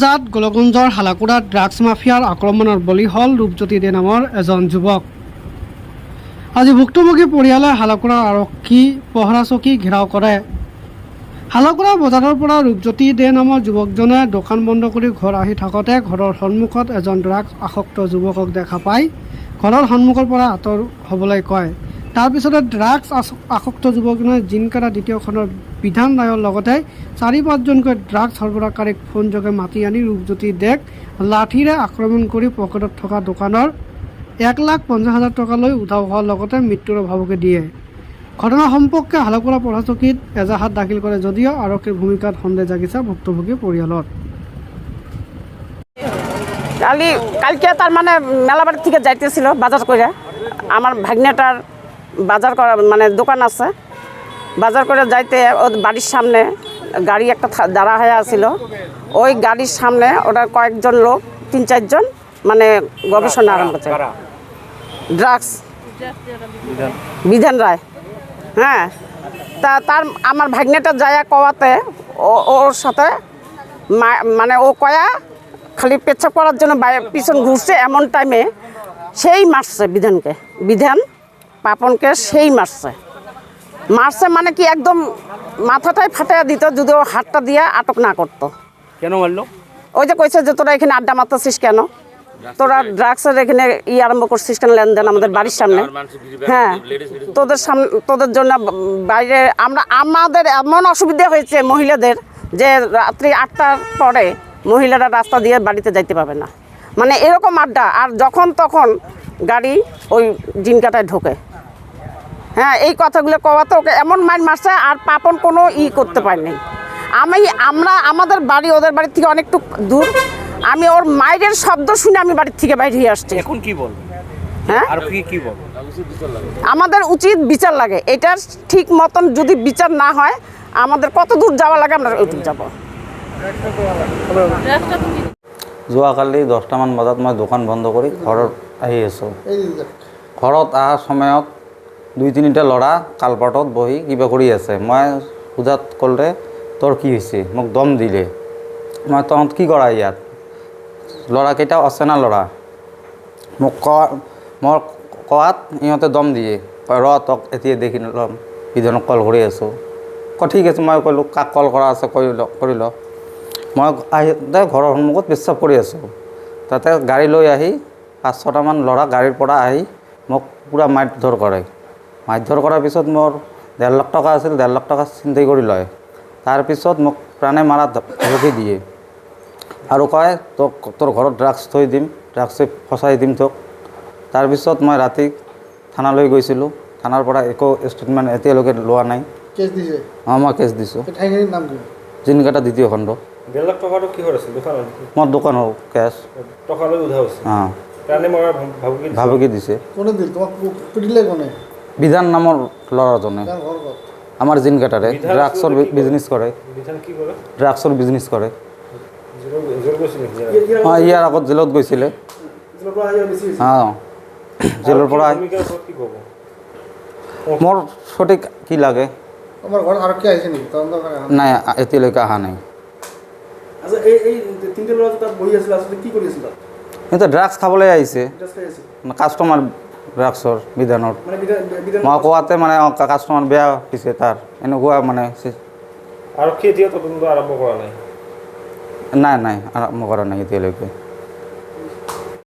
বজাত গোলগঞ্জৰ হালাকুৰাত ড্ৰাগছ মাফিয়াৰ আক্ৰমণৰ বলি হ'ল ৰূপজ্যোতি দে নামৰ এজন যুৱক। আজি ভুক্তভোগী পৰিয়ালে হালাকুৰাৰ আৰক্ষী পহৰা চকী ঘেৰাও কৰে। হালাকুৰা বজাৰৰ পৰা ৰূপজ্যোতি দে নামৰ যুৱকজনে দোকান বন্ধ কৰি ঘৰ আহি থাকোঁতে ঘৰৰ সন্মুখত এজন ড্ৰাগছ আসক্ত যুৱকক দেখা পাই ঘৰৰ সন্মুখৰ পৰা আঁতৰ হ'বলৈ কয়। তাৰ পিছতে ড্ৰাগছ আসক্ত যুৱকজনে জিনকাৰা দ্বিতীয় খণ্ডৰ বিধান ৰায়ৰ লগতে ৪-৫জনকৈ ড্ৰাগছ সৰবৰাহকাৰীক ফোনযোগে মাতি আনি ৰূপজ্যোতি দেক লাঠিৰে আক্ৰমণ কৰি পকেটত থকা দোকানৰ ১,৫০,০০০ টকা লৈ উধাও হোৱাৰ লগতে মৃত্যুৰ ভাবুকি দিয়ে। ঘটনা সম্পৰ্কে হালাকুৰা পহৰা চকীত এজাহাত দাখিল কৰে যদিও আৰক্ষীৰ ভূমিকাত সন্দেহ জাগিছে ভুক্তভোগী পৰিয়ালত। কালকে তার মানে মেলাবাড়ি থেকে যাইতেছিল বাজার করে। আমার ভাগ্নেটার বাজার করা মানে দোকান আছে, বাজার করে যাইতে ওর বাড়ির সামনে গাড়ি একটা দাঁড়া হয়ে আসছিল। ওই গাড়ির সামনে ওটা কয়েকজন লোক ৩-৪ জন মানে গবেষণা আরম্ভ করছে। ড্রাগস বিধান রায়, হ্যাঁ। তার আমার ভাগ্নেটা যায় কওয়াতে ওর সাথে মানে ও কয়া খালি পেচ্ছাপ করার জন্য পিছন ঘুরছে, এমন টাইমে সেই মারছে বিধান পাপনকে সেই মারছে মানে কি একদম মাথাটাই ফাটাইয়া দিত যদি ও হাতটা দিয়ে আটক না করতো। কেন মারলো? ওই যে কইছে যে তোরা এখানে আড্ডা মারতেছিস কেন, তোরা ড্রাগসের এখানে আরম্ভ করছিস কেন লেনদেন আমাদের বাড়ির সামনে, হ্যাঁ তোদের জন্য বাইরে আমাদের এমন অসুবিধা হয়েছে মহিলাদের যে রাত্রি ৮টার পরে মহিলারা রাস্তা দিয়ে বাড়িতে যাইতে পাবে না, মানে এরকম আড্ডা। আর যখন তখন গাড়ি ওই জিনকাটায় ঢোকে, হ্যাঁ। এই কথাগুলো কওয়াতে ওকে এমন মারছে আর পাপন কোনো করতে পারেনি। আমাদের বাড়ি ওদের বাড়ির থেকে অনেকটু দূর। আমি ওর মায়ের শব্দ শুনে আমি বাড়ির থেকে বাইরে হয়ে আসছি। এখন কি বল? হ্যাঁ, আর কি বল? আমাদের উচিত বিচার লাগে, এটার ঠিক মতন যদি বিচার না হয় আমাদের কত দূর যাওয়া লাগে আমরা ওইটুক যাব। যোৱাকালি 10টামান বজাত মই দোকান বন্ধ কৰি ঘৰত আহি আছোঁ। ঘৰত অহাৰ সময়ত 2-3টা ল'ৰা কালপাতত বহি কিবা কৰি আছে। মই সোধাত ক'লে তোৰ কি হৈছে, মোক দম দিলে। মই তহঁত কি কৰা ইয়াত? ল'ৰাকেইটা অচেনা ল'ৰা। মোক মই কোৱাত ইহঁতে দম দিয়ে, ৰ তক এতিয়া দেখি ল'ম, বিধানক কল কৰি আছোঁ। ঠিক আছে, মই ক'লোঁ কাক কল কৰা আছে কৰি ল। মই আহি ঘৰৰ সন্মুখত পেচাব কৰি আছোঁ। তাতে গাড়ী লৈ আহি 5-6টামান ল'ৰা গাড়ীৰ পৰা আহি মোক পূৰা মাৰধৰ কৰে। মাৰধৰ কৰাৰ পিছত মোৰ 1.5 লাখ টকা আছিল, 1.5 লাখ টকা ছিনতাই কৰি লয়। তাৰপিছত মোক প্ৰাণে মাৰা ধমকি দিয়ে আৰু কয় তোৰ ঘৰত ড্ৰাগছ থৈ দিম, ড্ৰাগছে ফচাই দিম তোক। তাৰপিছত মই ৰাতি থানালৈ গৈছিলোঁ। থানাৰ পৰা একো ষ্টেটমেণ্ট এতিয়ালৈকে লোৱা নাই। কেছ দিছে? অঁ, মই কেছ দিছোঁ। ঠাইখিনিৰ নাম কি? জিনকাটা দ্বিতীয় খণ্ড। 1.5 লাখ টকাটো কিহৰ আছিল? মোৰ দোকানৰ কেছ। টকা লৈ উধাও হৈছে? অঁ, প্ৰাণে মৰা ভাবুকি দিছে। কোনে দিল তোমাক? পিটিলে কোনে? বিধান নামৰ ল'ৰাজনে আমাৰ জিনকাটাৰে ড্ৰাগছৰ বিজনেছ কৰে। ড্ৰাগছৰ বিজনেছ কৰে। অঁ, ইয়াৰ আগত জেলত গৈছিলে। অঁ, জেলৰ পৰা মোৰ সঠিক কি লাগে নাই, এতিয়ালৈকে অহা নাই। কিন্তু ড্ৰাগছ খাবলৈ আহিছে, কাষ্টমাৰ ড্ৰাগছৰ বিধানৰ। মই কোৱাতে মানে কাষ্টমাৰ বেয়া হৈছে তাৰ, এনেকুৱা মানে। আৰক্ষী এতিয়া তদন্ত আৰম্ভ কৰা নাই? নাই আৰম্ভ কৰা নাই এতিয়ালৈকে।